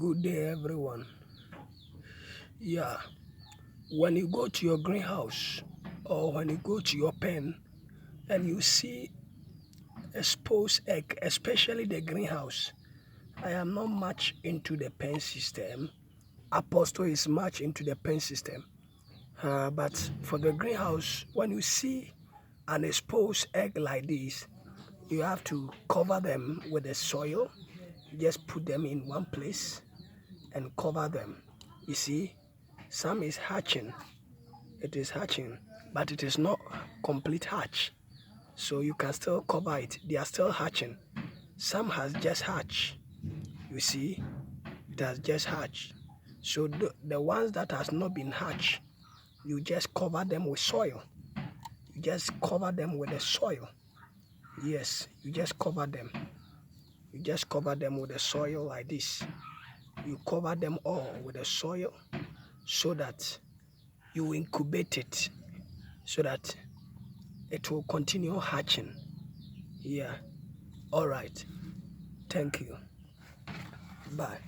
Good day, everyone. Yeah, when you go to your greenhouse or when you go to your pen and you see exposed egg, especially the greenhouse, I am not much into the pen system. Apostle is much into the pen system. But for the greenhouse, when you see an exposed egg like this, you have to cover them with the soil. Just put them in one place and cover them. You see, some is hatching. It is hatching, but it is not complete hatch. So you can still cover it. They are still hatching. Some has just hatched. You see, it has just hatched. So the ones that has not been hatched, you just cover them with soil. You just cover them with the soil. Yes, you just cover them. You just cover them with the soil like this. You cover them all with the soil so that you incubate it, so that it will continue hatching. Yeah. All right. Thank you. Bye.